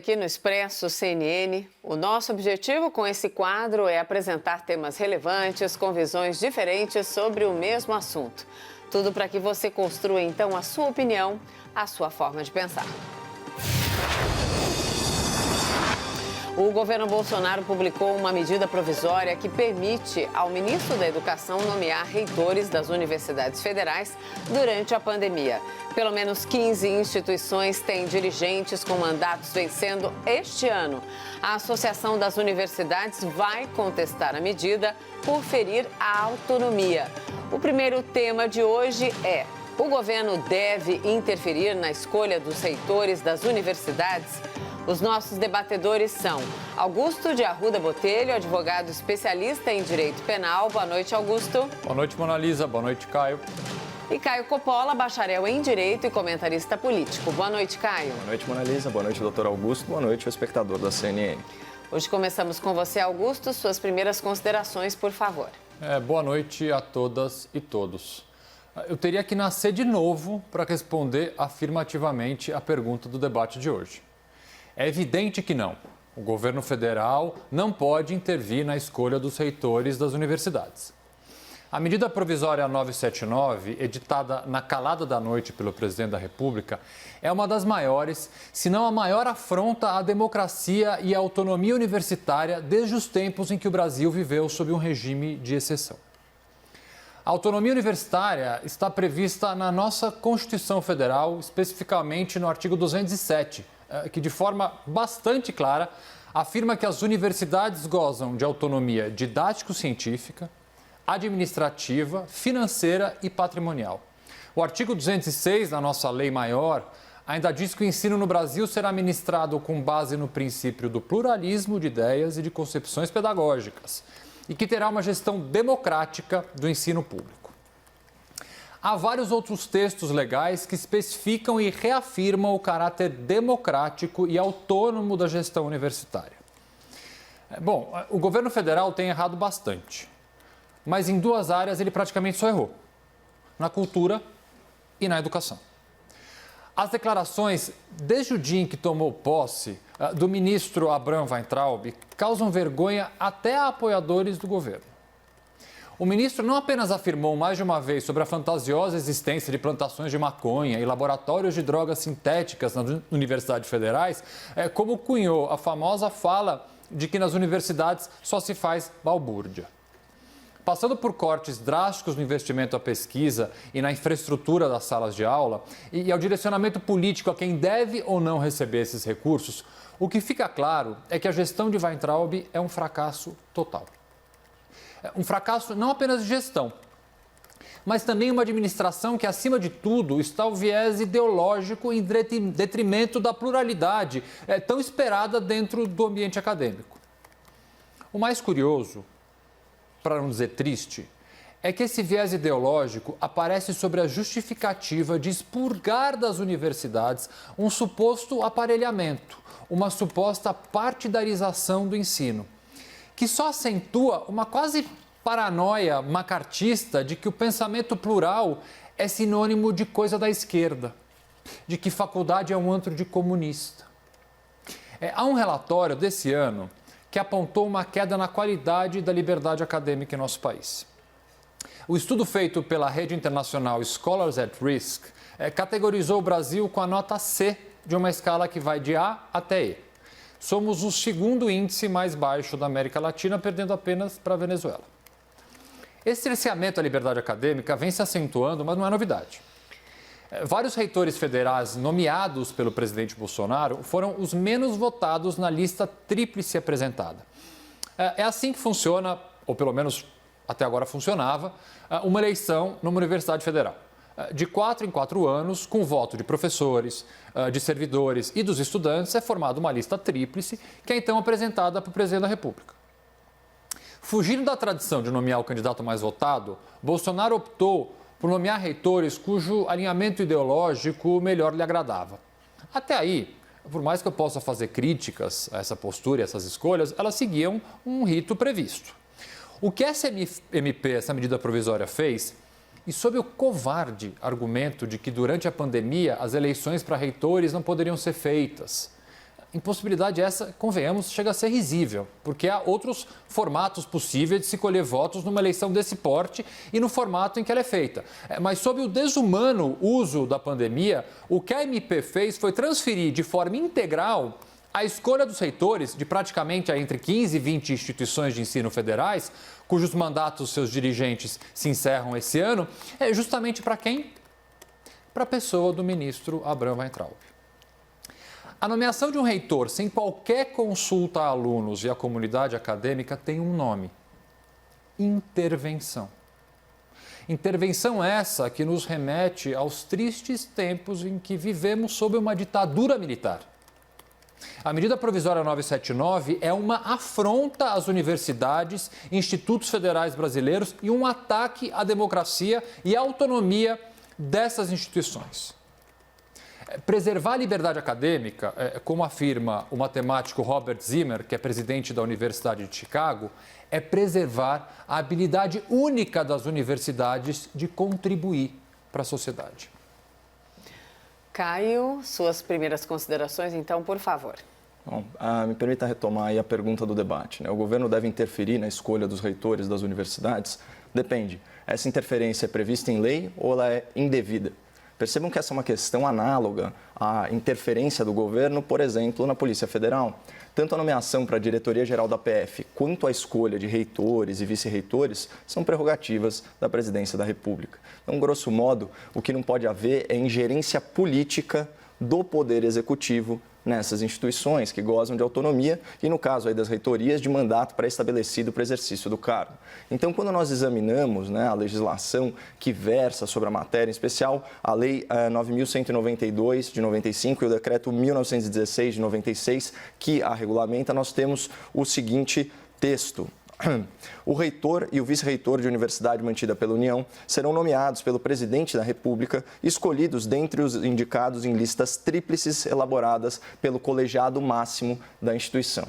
aqui no Expresso CNN. O nosso objetivo com esse quadro é apresentar temas relevantes com visões diferentes sobre o mesmo assunto. Tudo para que você construa, então, a sua opinião, a sua forma de pensar. O governo Bolsonaro publicou uma medida provisória que permite ao ministro da Educação nomear reitores das universidades federais durante a pandemia. Pelo menos 15 instituições têm dirigentes com mandatos vencendo este ano. A Associação das Universidades vai contestar a medida por ferir a autonomia. O primeiro tema de hoje é: o governo deve interferir na escolha dos reitores das universidades? Os nossos debatedores são Augusto de Arruda Botelho, advogado especialista em direito penal. Boa noite, Augusto. Boa noite, Mona Lisa. Boa noite, Caio. E Caio Coppola, bacharel em direito e comentarista político. Boa noite, Caio. Boa noite, Mona Lisa. Boa noite, doutor Augusto. Boa noite, o espectador da CNN. Hoje começamos com você, Augusto. Suas primeiras considerações, por favor. Boa noite a todas e todos. Eu teria que nascer de novo para responder afirmativamente a pergunta do debate de hoje. É evidente que não. O governo federal não pode intervir na escolha dos reitores das universidades. A medida provisória 979, editada na calada da noite pelo presidente da República, é uma das maiores, se não a maior afronta à democracia e à autonomia universitária desde os tempos em que o Brasil viveu sob um regime de exceção. A autonomia universitária está prevista na nossa Constituição Federal, especificamente no artigo 207, que de forma bastante clara afirma que as universidades gozam de autonomia didático-científica, administrativa, financeira e patrimonial. O artigo 206 da nossa lei maior ainda diz que o ensino no Brasil será ministrado com base no princípio do pluralismo de ideias e de concepções pedagógicas e que terá uma gestão democrática do ensino público. Há vários outros textos legais que especificam e reafirmam o caráter democrático e autônomo da gestão universitária. Bom, o governo federal tem errado bastante, mas em duas áreas ele praticamente só errou: na cultura e na educação. As declarações, desde o dia em que tomou posse, do ministro Abraham Weintraub, causam vergonha até a apoiadores do governo. O ministro não apenas afirmou mais de uma vez sobre a fantasiosa existência de plantações de maconha e laboratórios de drogas sintéticas nas universidades federais, como cunhou a famosa fala de que nas universidades só se faz balbúrdia. Passando por cortes drásticos no investimento à pesquisa e na infraestrutura das salas de aula e ao direcionamento político a quem deve ou não receber esses recursos, o que fica claro é que a gestão de Weintraub é um fracasso total. Um fracasso não apenas de gestão, mas também uma administração que, acima de tudo, está ao viés ideológico em detrimento da pluralidade tão esperada dentro do ambiente acadêmico. O mais curioso, para não dizer triste, é que esse viés ideológico aparece sobre a justificativa de expurgar das universidades um suposto aparelhamento, uma suposta partidarização do ensino, que só acentua uma quase paranoia macartista de que o pensamento plural é sinônimo de coisa da esquerda, de que faculdade é um antro de comunista. Há um relatório desse ano que apontou uma queda na qualidade da liberdade acadêmica em nosso país. O estudo feito pela rede internacional Scholars at Risk categorizou o Brasil com a nota C de uma escala que vai de A até E. Somos o segundo índice mais baixo da América Latina, perdendo apenas para a Venezuela. Esse cerceamento à liberdade acadêmica vem se acentuando, mas não é novidade. Vários reitores federais nomeados pelo presidente Bolsonaro foram os menos votados na lista tríplice apresentada. É assim que funciona, ou pelo menos até agora funcionava, uma eleição numa universidade federal. De 4 em 4 anos, com o voto de professores, de servidores e dos estudantes, é formada uma lista tríplice que é então apresentada para o presidente da República. Fugindo da tradição de nomear o candidato mais votado, Bolsonaro optou por nomear reitores cujo alinhamento ideológico melhor lhe agradava. Até aí, por mais que eu possa fazer críticas a essa postura e essas escolhas, elas seguiam um rito previsto. O que essa MP, essa medida provisória, fez, e sob o covarde argumento de que durante a pandemia as eleições para reitores não poderiam ser feitas, impossibilidade essa, convenhamos, chega a ser risível, porque há outros formatos possíveis de se colher votos numa eleição desse porte e no formato em que ela é feita. Mas sob o desumano uso da pandemia, o que a MP fez foi transferir de forma integral a escolha dos reitores de praticamente entre 15 e 20 instituições de ensino federais, cujos mandatos seus dirigentes se encerram esse ano, justamente para quem? Para a pessoa do ministro Abraham Weintraub. A nomeação de um reitor sem qualquer consulta a alunos e à comunidade acadêmica tem um nome: intervenção. Intervenção essa que nos remete aos tristes tempos em que vivemos sob uma ditadura militar. A medida provisória 979 é uma afronta às universidades, institutos federais brasileiros e um ataque à democracia e à autonomia dessas instituições. Preservar a liberdade acadêmica, como afirma o matemático Robert Zimmer, que é presidente da Universidade de Chicago, é preservar a habilidade única das universidades de contribuir para a sociedade. Caio, suas primeiras considerações, então, por favor. Bom, me permita retomar aí a pergunta do debate, né? O governo deve interferir na escolha dos reitores das universidades? Depende. Essa interferência é prevista em lei ou ela é indevida? Percebam que essa é uma questão análoga à interferência do governo, por exemplo, na Polícia Federal. Tanto a nomeação para a diretoria-geral da PF quanto a escolha de reitores e vice-reitores são prerrogativas da Presidência da República. Então, grosso modo, o que não pode haver é ingerência política do Poder Executivo nessas instituições que gozam de autonomia e, no caso aí das reitorias, de mandato pré-estabelecido para exercício do cargo. Então, quando nós examinamos, né, a legislação que versa sobre a matéria, em especial a Lei 9.192 de 95 e o Decreto 1916 de 96, que a regulamenta, nós temos o seguinte texto: o reitor e o vice-reitor de universidade mantida pela União serão nomeados pelo presidente da República, escolhidos dentre os indicados em listas tríplices elaboradas pelo colegiado máximo da instituição.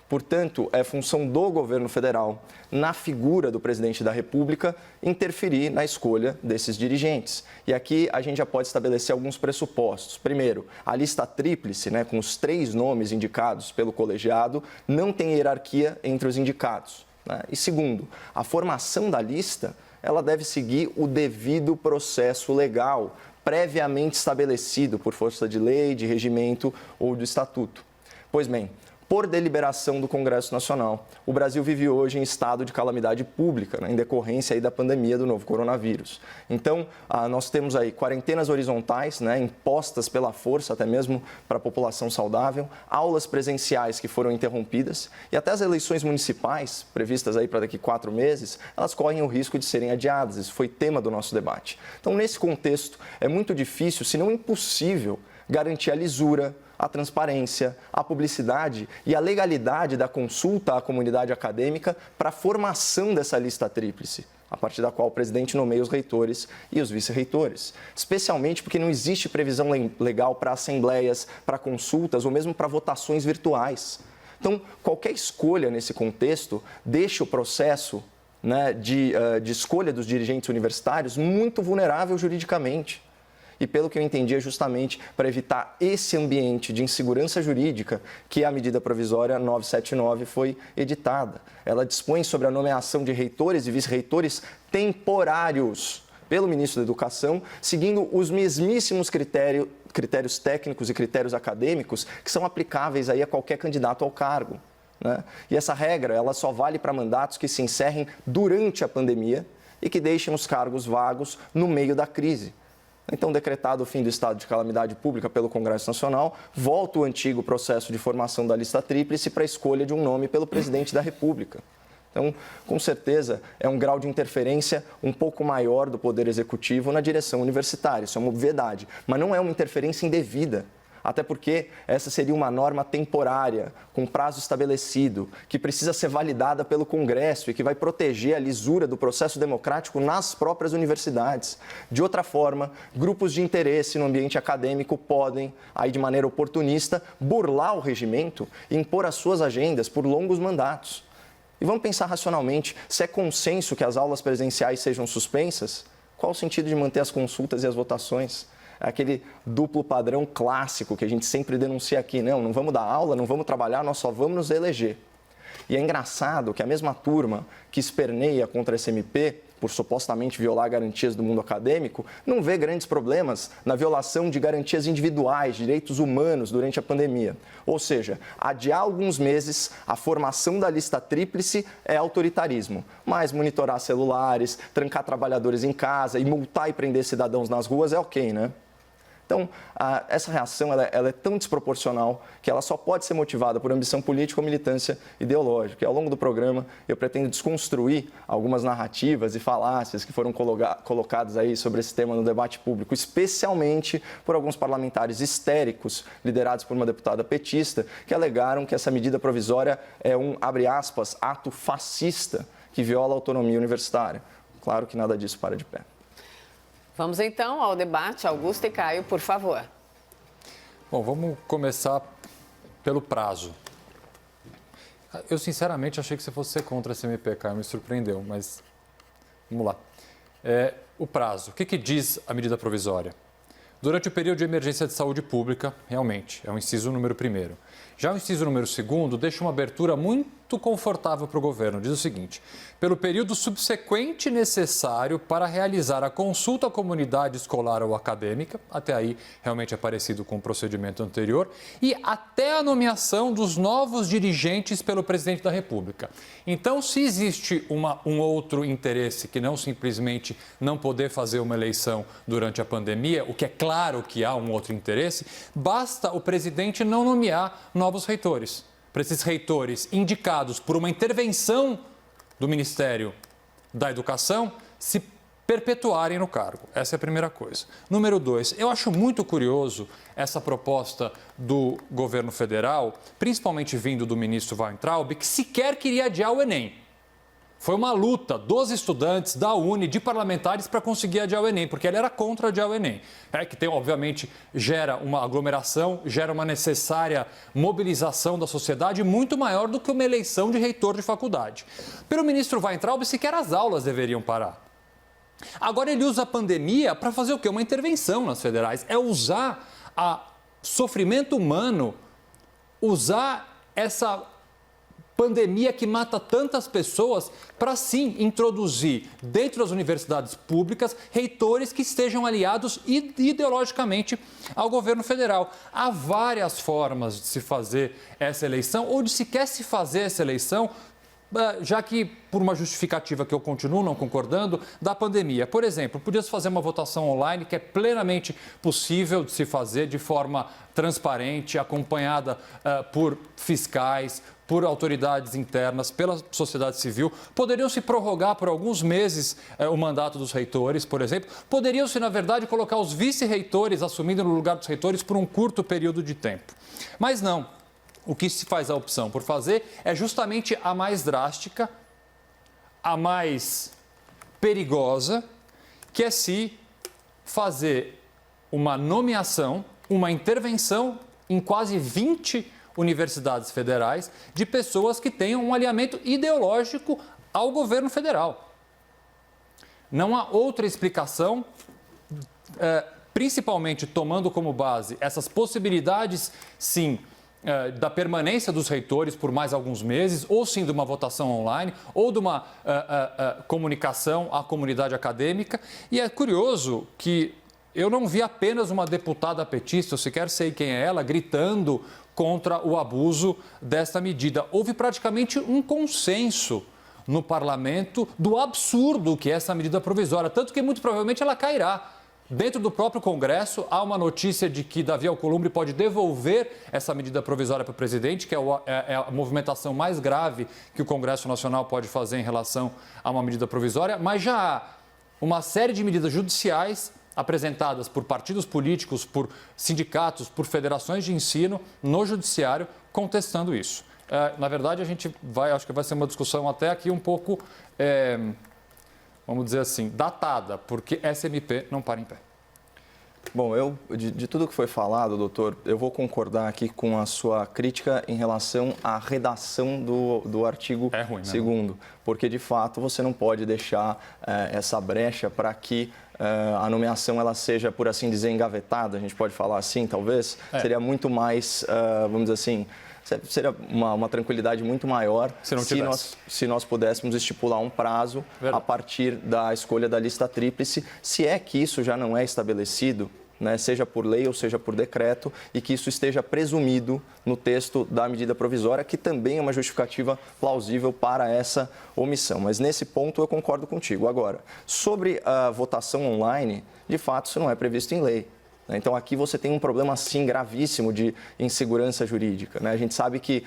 Portanto, é função do governo federal, na figura do presidente da República, interferir na escolha desses dirigentes. E aqui a gente já pode estabelecer alguns pressupostos. Primeiro, a lista tríplice, né, com os 3 nomes indicados pelo colegiado, não tem hierarquia entre os indicados. E segundo, a formação da lista, ela deve seguir o devido processo legal, previamente estabelecido por força de lei, de regimento ou do estatuto. Pois bem, por deliberação do Congresso Nacional, o Brasil vive hoje em estado de calamidade pública, né, em decorrência aí da pandemia do novo coronavírus. Então, nós temos aí quarentenas horizontais, né, impostas pela força, até mesmo para a população saudável, aulas presenciais que foram interrompidas e até as eleições municipais, previstas aí para daqui 4 meses, elas correm o risco de serem adiadas. Isso foi tema do nosso debate. Então, nesse contexto, é muito difícil, se não impossível, garantir a lisura, a transparência, a publicidade e a legalidade da consulta à comunidade acadêmica para a formação dessa lista tríplice, a partir da qual o presidente nomeia os reitores e os vice-reitores. Especialmente porque não existe previsão legal para assembleias, para consultas ou mesmo para votações virtuais. Então, qualquer escolha nesse contexto deixa o processo, né, de escolha dos dirigentes universitários muito vulnerável juridicamente. E pelo que eu entendi, é justamente para evitar esse ambiente de insegurança jurídica que a medida provisória 979 foi editada. Ela dispõe sobre a nomeação de reitores e vice-reitores temporários pelo ministro da Educação, seguindo os mesmíssimos critérios técnicos e critérios acadêmicos que são aplicáveis aí a qualquer candidato ao cargo, né? E essa regra, ela só vale para mandatos que se encerrem durante a pandemia e que deixem os cargos vagos no meio da crise. Então, decretado o fim do estado de calamidade pública pelo Congresso Nacional, volta o antigo processo de formação da lista tríplice para a escolha de um nome pelo presidente da República. Então, com certeza, é um grau de interferência um pouco maior do Poder Executivo na direção universitária, isso é uma obviedade, mas não é uma interferência indevida. Até porque essa seria uma norma temporária, com prazo estabelecido, que precisa ser validada pelo Congresso e que vai proteger a lisura do processo democrático nas próprias universidades. De outra forma, grupos de interesse no ambiente acadêmico podem, aí de maneira oportunista, burlar o regimento e impor as suas agendas por longos mandatos. E vamos pensar racionalmente, se é consenso que as aulas presenciais sejam suspensas, qual o sentido de manter as consultas e as votações? é aquele duplo padrão clássico que a gente sempre denuncia aqui. Não vamos dar aula, não vamos trabalhar, nós só vamos nos eleger. E é engraçado que a mesma turma que esperneia contra esse MP, por supostamente violar garantias do mundo acadêmico, não vê grandes problemas na violação de garantias individuais, direitos humanos durante a pandemia. Ou seja, adiar alguns meses a formação da lista tríplice é autoritarismo, mas monitorar celulares, trancar trabalhadores em casa e multar e prender cidadãos nas ruas é ok, né? Então, essa reação ela é tão desproporcional que ela só pode ser motivada por ambição política ou militância ideológica. E ao longo do programa, eu pretendo desconstruir algumas narrativas e falácias que foram colocadas aí sobre esse tema no debate público, especialmente por alguns parlamentares histéricos, liderados por uma deputada petista, que alegaram que essa medida provisória é um, abre aspas, ato fascista que viola a autonomia universitária. Claro que nada disso para de pé. Vamos então ao debate. Augusto e Caio, por favor. Bom, vamos começar pelo prazo. Eu, sinceramente, achei que você fosse ser contra esse MP, Caio, me surpreendeu, mas vamos lá. O prazo. O que diz a medida provisória? Durante o período de emergência de saúde pública, realmente, é o inciso número 1º. Já o inciso número 2º deixa uma abertura muito confortável para o governo. Diz o seguinte: pelo período subsequente necessário para realizar a consulta à comunidade escolar ou acadêmica, até aí realmente é parecido com o procedimento anterior, e até a nomeação dos novos dirigentes pelo presidente da República. Então, se existe um outro interesse que não simplesmente não poder fazer uma eleição durante a pandemia, o que é claro que há um outro interesse, basta o presidente não nomear novos reitores. Para esses reitores indicados por uma intervenção do Ministério da Educação se perpetuarem no cargo. Essa é a primeira coisa. Número 2, eu acho muito curioso essa proposta do governo federal, principalmente vindo do ministro Weintraub, que sequer queria adiar o Enem. Foi uma luta dos estudantes, da UNE, de parlamentares para conseguir adiar o Enem, porque ele era contra adiar o Enem. Que tem, obviamente, gera uma aglomeração, gera uma necessária mobilização da sociedade muito maior do que uma eleição de reitor de faculdade. Pelo ministro Weintraub, sequer as aulas deveriam parar. Agora ele usa a pandemia para fazer o quê? Uma intervenção nas federais. É usar o sofrimento humano, usar essa pandemia que mata tantas pessoas para, sim, introduzir dentro das universidades públicas reitores que estejam aliados ideologicamente ao governo federal. Há várias formas de se fazer essa eleição ou de sequer se fazer essa eleição, já que, por uma justificativa que eu continuo não concordando, da pandemia. Por exemplo, podia-se fazer uma votação online que é plenamente possível de se fazer de forma transparente, acompanhada por fiscais, por autoridades internas, pela sociedade civil. Poderiam se prorrogar por alguns meses o mandato dos reitores, por exemplo. Poderiam-se, na verdade, colocar os vice-reitores assumindo no lugar dos reitores por um curto período de tempo. Mas não. O que se faz a opção por fazer é justamente a mais drástica, a mais perigosa, que é se fazer uma nomeação, uma intervenção em quase 20 universidades federais de pessoas que tenham um alinhamento ideológico ao governo federal. Não há outra explicação, principalmente tomando como base essas possibilidades, sim, da permanência dos reitores por mais alguns meses, ou sim de uma votação online, ou de uma comunicação à comunidade acadêmica. E é curioso que eu não vi apenas uma deputada petista, eu sequer sei quem é ela, gritando contra o abuso desta medida. Houve praticamente um consenso no parlamento do absurdo que é essa medida provisória, tanto que muito provavelmente ela cairá. Dentro do próprio Congresso, há uma notícia de que Davi Alcolumbre pode devolver essa medida provisória para o presidente, que é a movimentação mais grave que o Congresso Nacional pode fazer em relação a uma medida provisória, mas já há uma série de medidas judiciais apresentadas por partidos políticos, por sindicatos, por federações de ensino no judiciário contestando isso. Na verdade, acho que vai ser uma discussão até aqui um pouco, vamos dizer assim, datada, porque SMP não para em pé. Bom, de tudo que foi falado, doutor, eu vou concordar aqui com a sua crítica em relação à redação do artigo 2º, porque, de fato, você não pode deixar essa brecha para que a nomeação ela seja, por assim dizer, engavetada, a gente pode falar assim, talvez, seria muito mais, vamos dizer assim, seria uma tranquilidade muito maior se nós pudéssemos estipular um prazo a partir da escolha da lista tríplice, se é que isso já não é estabelecido, né, seja por lei ou seja por decreto, e que isso esteja presumido no texto da medida provisória, que também é uma justificativa plausível para essa omissão. Mas nesse ponto eu concordo contigo. Agora, sobre a votação online, de fato isso não é previsto em lei. Então, aqui você tem um problema, sim, gravíssimo de insegurança jurídica. Né? A gente sabe que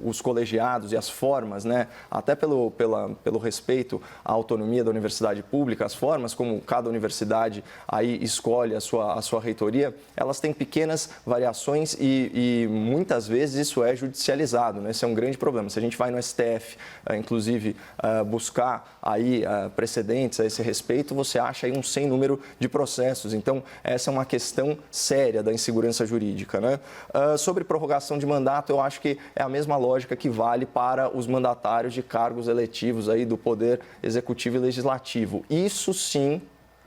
os colegiados e as formas, né, até pelo respeito à autonomia da universidade pública, as formas como cada universidade aí escolhe a sua reitoria, elas têm pequenas variações e muitas vezes isso é judicializado. Né? Esse é um grande problema. Se a gente vai no STF, inclusive, buscar aí precedentes a esse respeito, você acha aí um sem número de processos. Então, essa é uma questão séria da insegurança jurídica. Né? Sobre prorrogação de mandato, eu acho que é a mesma lógica que vale para os mandatários de cargos eletivos aí do Poder Executivo e Legislativo. Isso, sim,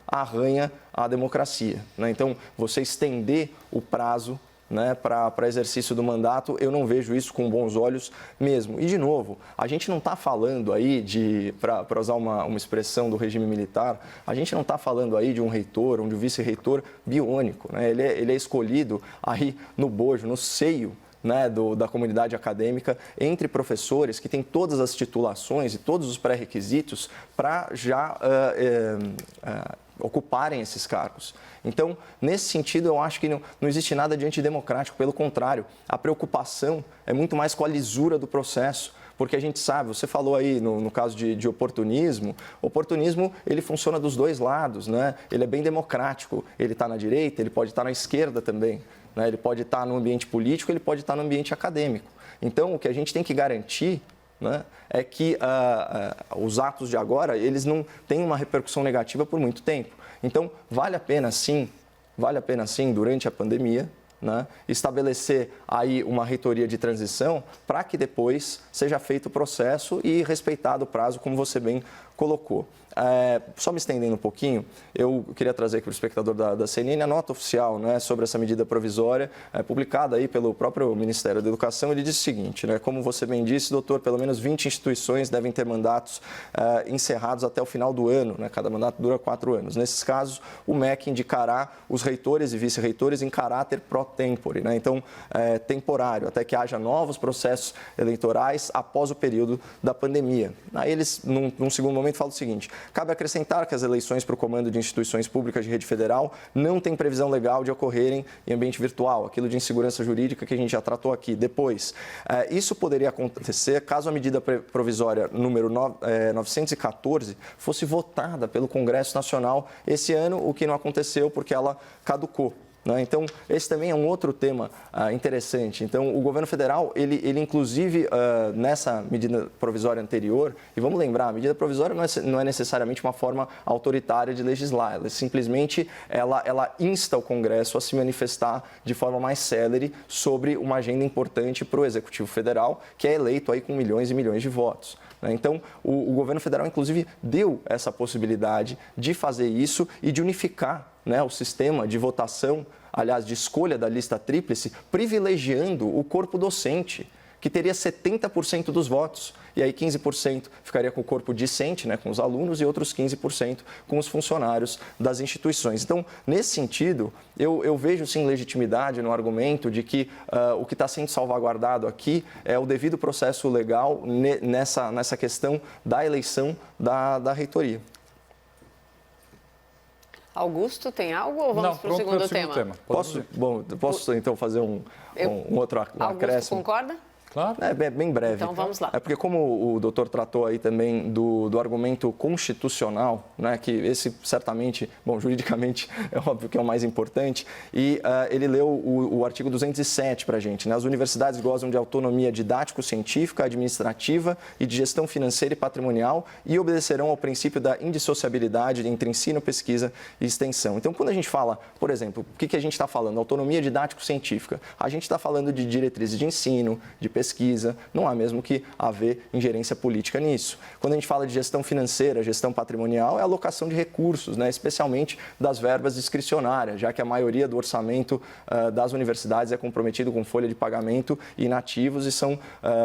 arranha a democracia. Né? Então, você estender o prazo, né, para exercício do mandato, eu não vejo isso com bons olhos mesmo. E, de novo, a gente não está falando aí para usar uma expressão do regime militar, a gente não está falando aí de um reitor, ou de um vice-reitor biônico. Né? Ele é escolhido aí no bojo, no seio, né, da comunidade acadêmica, entre professores que têm todas as titulações e todos os pré-requisitos para já ocuparem esses cargos. Então, nesse sentido, eu acho que não existe nada de antidemocrático, pelo contrário, a preocupação é muito mais com a lisura do processo, porque a gente sabe, você falou aí no caso de oportunismo, o oportunismo ele funciona dos dois lados, né? Ele é bem democrático, ele está na direita, ele pode estar na esquerda também, né? Ele pode estar no ambiente político, ele pode estar no ambiente acadêmico. Então, o que a gente tem que garantir, né, é que os atos de agora, eles não têm uma repercussão negativa por muito tempo. Então, vale a pena sim, durante a pandemia, né, estabelecer aí uma reitoria de transição para que depois seja feito o processo e respeitado o prazo, como você bem colocou. Só me estendendo um pouquinho, eu queria trazer aqui para o espectador da CNN a nota oficial, né, sobre essa medida provisória, publicada aí pelo próprio Ministério da Educação. Ele diz o seguinte, né, como você bem disse, doutor, pelo menos 20 instituições devem ter mandatos encerrados até o final do ano, né, cada mandato dura 4 anos. Nesses casos, o MEC indicará os reitores e vice-reitores em caráter pro tempore, né, então temporário, até que haja novos processos eleitorais após o período da pandemia. Aí eles, num segundo momento, falam o seguinte: cabe acrescentar que as eleições para o comando de instituições públicas de rede federal não têm previsão legal de ocorrerem em ambiente virtual, aquilo de insegurança jurídica que a gente já tratou aqui. Depois, isso poderia acontecer caso a medida provisória número 914 fosse votada pelo Congresso Nacional esse ano, o que não aconteceu porque ela caducou. Então, esse também é um outro tema interessante. Então, o governo federal, ele inclusive, nessa medida provisória anterior, e vamos lembrar, a medida provisória não é necessariamente uma forma autoritária de legislar, ela simplesmente ela insta o Congresso a se manifestar de forma mais célere sobre uma agenda importante para o Executivo Federal, que é eleito aí com milhões e milhões de votos. Então, o governo federal, inclusive, deu essa possibilidade de fazer isso e de unificar, né, o sistema de votação, aliás, de escolha da lista tríplice, privilegiando o corpo docente, que teria 70% dos votos. E aí 15% ficaria com o corpo discente, né, com os alunos, e outros 15% com os funcionários das instituições. Então, nesse sentido, eu vejo sim legitimidade no argumento de que o que está sendo salvaguardado aqui é o devido processo legal nessa questão da eleição da reitoria. Augusto, tem algo ou vamos para o segundo tema? Posso então fazer um outro acréscimo? Augusto, concorda? Claro. É bem breve. Então vamos lá. É porque como o doutor tratou aí também do argumento constitucional, né, que esse certamente, juridicamente é óbvio que é o mais importante, e ele leu o artigo 207 para a gente, né? As universidades gozam de autonomia didático-científica, administrativa e de gestão financeira e patrimonial e obedecerão ao princípio da indissociabilidade entre ensino, pesquisa e extensão. Então, quando a gente fala, por exemplo, o que a gente está falando? Autonomia didático-científica. A gente está falando de diretrizes de ensino, de pesquisa, pesquisa, não há mesmo que haver ingerência política nisso. Quando a gente fala de gestão financeira, gestão patrimonial, é alocação de recursos, né, especialmente das verbas discricionárias, já que a maioria do orçamento das universidades é comprometido com folha de pagamento e inativos e são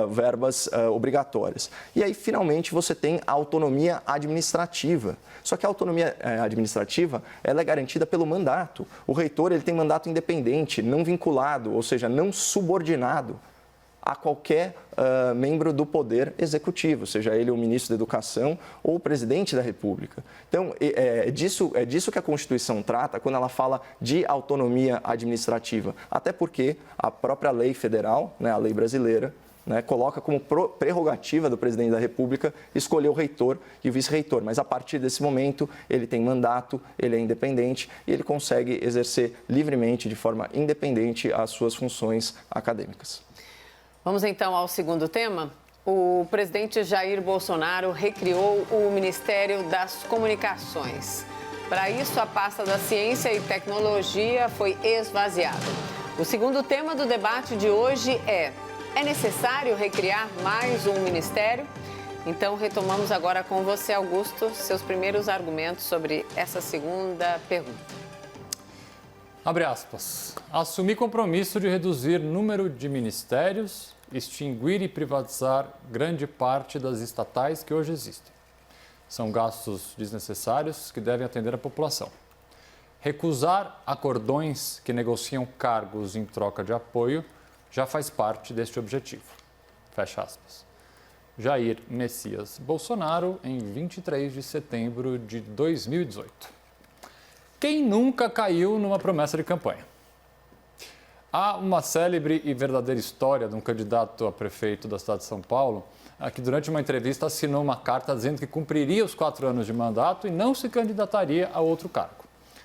verbas obrigatórias. E aí, finalmente, você tem a autonomia administrativa. Só que a autonomia administrativa ela é garantida pelo mandato. O reitor ele tem mandato independente, não vinculado, ou seja, não subordinado a qualquer membro do Poder Executivo, seja ele o ministro da Educação ou o presidente da República. Então, é disso que a Constituição trata quando ela fala de autonomia administrativa. Até porque a própria lei federal, né, a lei brasileira, né, coloca como prerrogativa do presidente da República escolher o reitor e o vice-reitor. Mas, a partir desse momento, ele tem mandato, ele é independente e ele consegue exercer livremente, de forma independente, as suas funções acadêmicas. Vamos, então, ao segundo tema. O presidente Jair Bolsonaro recriou o Ministério das Comunicações. Para isso, a pasta da Ciência e Tecnologia foi esvaziada. O segundo tema do debate de hoje é necessário recriar mais um ministério? Então, retomamos agora com você, Augusto, seus primeiros argumentos sobre essa segunda pergunta. Abre aspas. Assumir compromisso de reduzir número de ministérios, extinguir e privatizar grande parte das estatais que hoje existem. São gastos desnecessários que devem atender a população. Recusar acordões que negociam cargos em troca de apoio já faz parte deste objetivo. Fecha aspas. Jair Messias Bolsonaro, em 23 de setembro de 2018. Quem nunca caiu numa promessa de campanha? Há uma célebre e verdadeira história de um candidato a prefeito da cidade de São Paulo, que durante uma entrevista assinou uma carta dizendo que cumpriria os 4 anos de mandato e não se candidataria a outro cargo.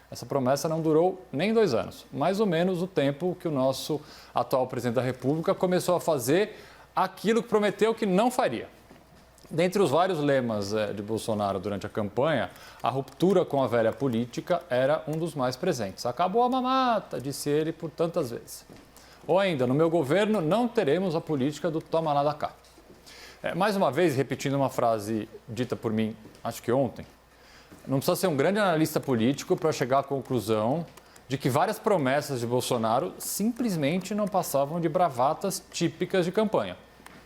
Essa promessa não durou nem 2 anos, mais ou menos o tempo que o nosso atual presidente da República começou a fazer aquilo que prometeu que não faria. Dentre os vários lemas de Bolsonaro durante a campanha, a ruptura com a velha política era um dos mais presentes. Acabou a mamata, disse ele por tantas vezes. Ou ainda, no meu governo não teremos a política do toma lá da cá. Mais uma vez, repetindo uma frase dita por mim, acho que ontem, não precisa ser um grande analista político para chegar à conclusão de que várias promessas de Bolsonaro simplesmente não passavam de bravatas típicas de campanha,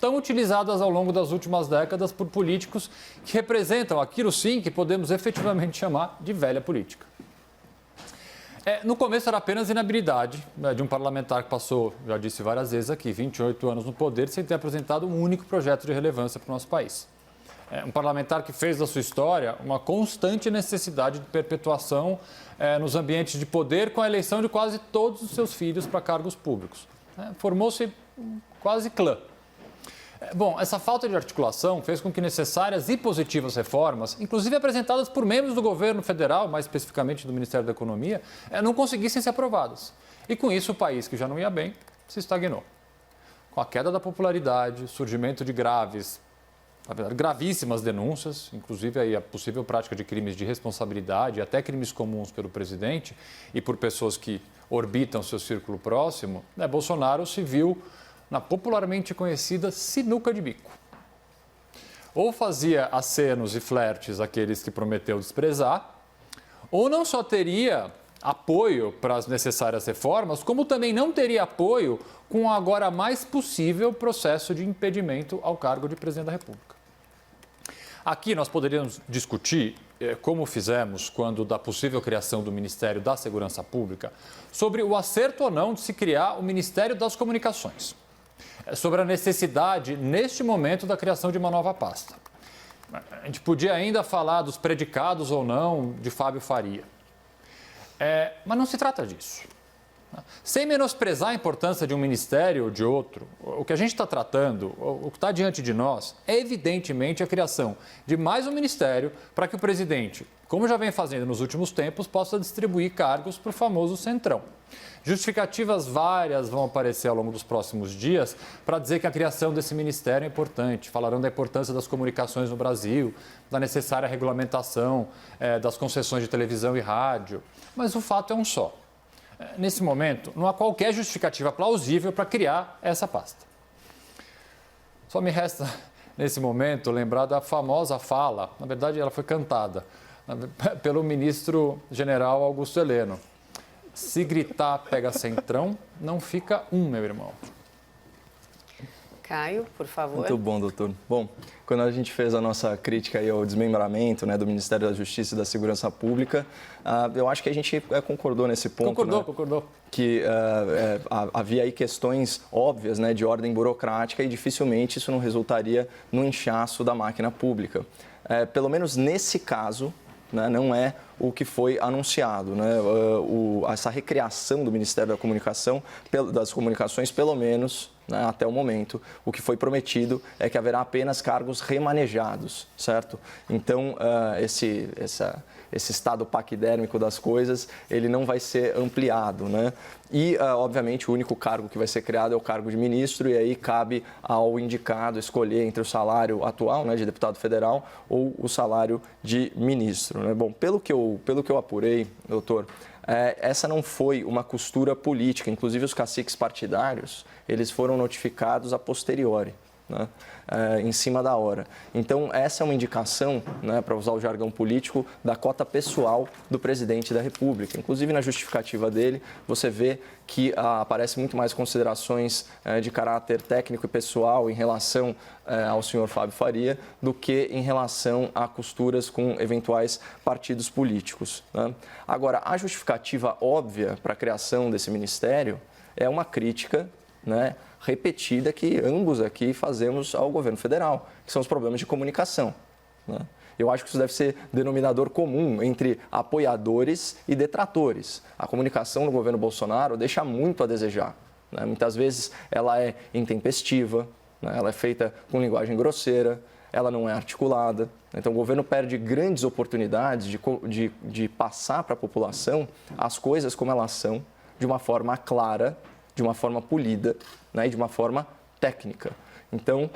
tão utilizadas ao longo das últimas décadas por políticos que representam aquilo sim que podemos efetivamente chamar de velha política. No começo era apenas inabilidade de um parlamentar que passou, já disse várias vezes aqui, 28 anos no poder sem ter apresentado um único projeto de relevância para o nosso país. Um parlamentar que fez da sua história uma constante necessidade de perpetuação nos ambientes de poder com a eleição de quase todos os seus filhos para cargos públicos. Formou-se quase clã. Bom, essa falta de articulação fez com que necessárias e positivas reformas, inclusive apresentadas por membros do governo federal, mais especificamente do Ministério da Economia, não conseguissem ser aprovadas. E com isso o país, que já não ia bem, se estagnou. Com a queda da popularidade, surgimento de gravíssimas denúncias, inclusive aí a possível prática de crimes de responsabilidade, até crimes comuns pelo presidente e por pessoas que orbitam seu círculo próximo, Bolsonaro se viu na popularmente conhecida sinuca de bico. Ou fazia acenos e flertes àqueles que prometeu desprezar, ou não só teria apoio para as necessárias reformas, como também não teria apoio com o agora mais possível processo de impedimento ao cargo de presidente da República. Aqui nós poderíamos discutir, como fizemos quando da possível criação do Ministério da Segurança Pública, sobre o acerto ou não de se criar o Ministério das Comunicações, sobre a necessidade, neste momento, da criação de uma nova pasta. A gente podia ainda falar dos predicados ou não de Fábio Faria. Mas não se trata disso. Sem menosprezar a importância de um ministério ou de outro, o que a gente está tratando, o que está diante de nós, é evidentemente a criação de mais um ministério para que o presidente, como já vem fazendo nos últimos tempos, possa distribuir cargos para o famoso centrão. Justificativas várias vão aparecer ao longo dos próximos dias para dizer que a criação desse ministério é importante. Falarão da importância das comunicações no Brasil, da necessária regulamentação das concessões de televisão e rádio. Mas o fato é um só. Nesse momento, não há qualquer justificativa plausível para criar essa pasta. Só me resta, nesse momento, lembrar da famosa fala, na verdade ela foi cantada, pelo ministro-general Augusto Heleno. Se gritar, pega centrão, não fica meu irmão. Caio, por favor. Muito bom, doutor. Bom, quando a gente fez a nossa crítica aí ao desmembramento, né, do Ministério da Justiça e da Segurança Pública, eu acho que a gente concordou nesse ponto. Concordou. Que havia aí questões óbvias, né, de ordem burocrática e dificilmente isso não resultaria no inchaço da máquina pública. Pelo menos nesse caso, né, não é o que foi anunciado, né? Essa recriação do Ministério das Comunicações, pelo menos, né, até o momento, o que foi prometido é que haverá apenas cargos remanejados, certo? Então, esse estado paquidérmico das coisas, ele não vai ser ampliado, né? E, obviamente, o único cargo que vai ser criado é o cargo de ministro, e aí cabe ao indicado escolher entre o salário atual, né, de deputado federal, ou o salário de ministro, né? Bom, pelo que eu apurei, doutor, essa não foi uma costura política. Inclusive, os caciques partidários, eles foram notificados a posteriori, né? Em cima da hora. Então, essa é uma indicação, né, para usar o jargão político, da cota pessoal do presidente da República. Inclusive, na justificativa dele, você vê que aparece muito mais considerações de caráter técnico e pessoal em relação ao senhor Fábio Faria do que em relação a costuras com eventuais partidos políticos, né? Agora, a justificativa óbvia para a criação desse ministério é uma crítica, né, repetida que ambos aqui fazemos ao governo federal, que são os problemas de comunicação, né? Eu acho que isso deve ser denominador comum entre apoiadores e detratores. A comunicação no governo Bolsonaro deixa muito a desejar, né? Muitas vezes ela é intempestiva, né? Ela é feita com linguagem grosseira, ela não é articulada. Então, o governo perde grandes oportunidades de passar para a população as coisas como elas são, de uma forma clara, de uma forma polida, né, e de uma forma técnica. Então,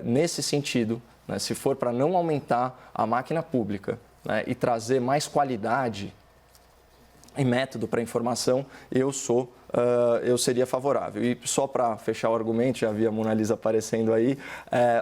nesse sentido, né, se for para não aumentar a máquina pública, né, e trazer mais qualidade e método para a informação, eu seria favorável. E só para fechar o argumento, já vi a Mona Lisa aparecendo aí,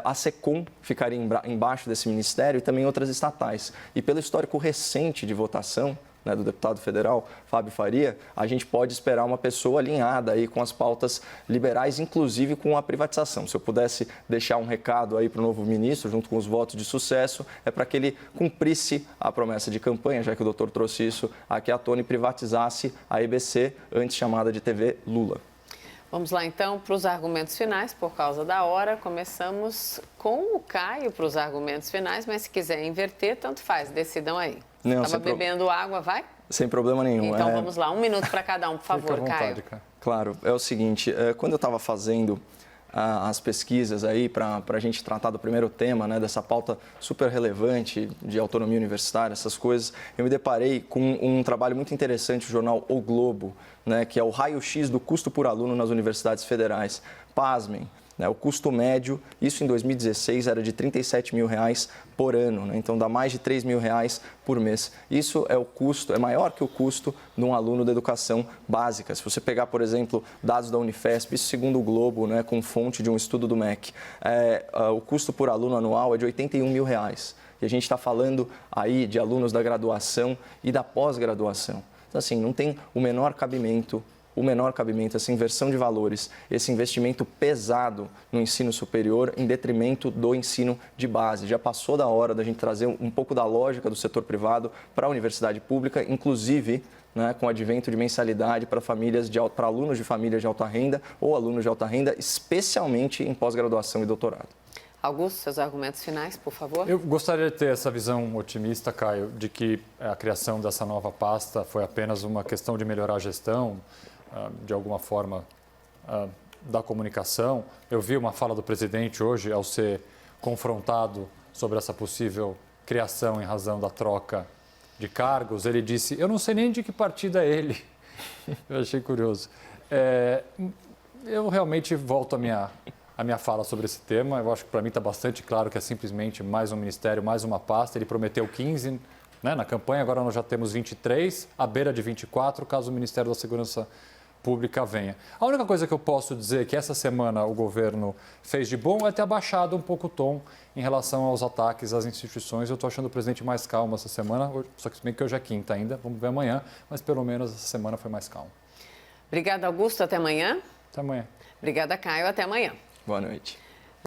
a SECOM ficaria embaixo desse ministério e também outras estatais. E pelo histórico recente de votação, né, do deputado federal Fábio Faria, a gente pode esperar uma pessoa alinhada aí com as pautas liberais, inclusive com a privatização. Se eu pudesse deixar um recado aí para o novo ministro, junto com os votos de sucesso, é para que ele cumprisse a promessa de campanha, já que o doutor trouxe isso aqui à tona, e privatizasse a EBC, antes chamada de TV Lula. Vamos lá, então, para os argumentos finais, por causa da hora. Começamos com o Caio para os argumentos finais, mas se quiser inverter, tanto faz, decidam aí. Estava bebendo água, vai? Sem problema nenhum. Então, vamos lá, 1 minuto para cada um, por favor, Fica à vontade, Caio. Claro, é o seguinte, quando eu estava fazendo as pesquisas aí para a gente tratar do primeiro tema, né, dessa pauta super relevante de autonomia universitária, essas coisas, eu me deparei com um trabalho muito interessante do jornal O Globo, né, que é o raio-x do custo por aluno nas universidades federais. Pasmem, né, o custo médio, isso em 2016 era de R$ 37 mil por ano, né, então dá mais de R$ 3 mil por mês. Isso é o custo, é maior que o custo de um aluno da educação básica. Se você pegar, por exemplo, dados da Unifesp, isso segundo o Globo, né, com fonte de um estudo do MEC, o custo por aluno anual é de R$ 81 mil. E a gente está falando aí de alunos da graduação e da pós-graduação. Então, assim, não tem o menor cabimento, essa inversão de valores, esse investimento pesado no ensino superior em detrimento do ensino de base. Já passou da hora da gente trazer um pouco da lógica do setor privado para a universidade pública, inclusive, né, com o advento de mensalidade para alunos de famílias de alta renda ou alunos de alta renda, especialmente em pós-graduação e doutorado. Augusto, seus argumentos finais, por favor. Eu gostaria de ter essa visão otimista, Caio, de que a criação dessa nova pasta foi apenas uma questão de melhorar a gestão, de alguma forma, da comunicação. Eu vi uma fala do presidente hoje, ao ser confrontado sobre essa possível criação em razão da troca de cargos. Ele disse, eu não sei nem de que partido é ele. Eu achei curioso. Eu realmente volto a minha fala sobre esse tema. Eu acho que para mim está bastante claro que é simplesmente mais um ministério, mais uma pasta. Ele prometeu 15, né, na campanha, agora nós já temos 23, à beira de 24, caso o Ministério da Segurança pública venha. A única coisa que eu posso dizer que essa semana o governo fez de bom é ter abaixado um pouco o tom em relação aos ataques às instituições. Eu estou achando o presidente mais calmo essa semana, só que se bem que hoje é quinta ainda, vamos ver amanhã, mas pelo menos essa semana foi mais calmo. Obrigada, Augusto. Até amanhã. Até amanhã. Obrigada, Caio. Até amanhã. Boa noite.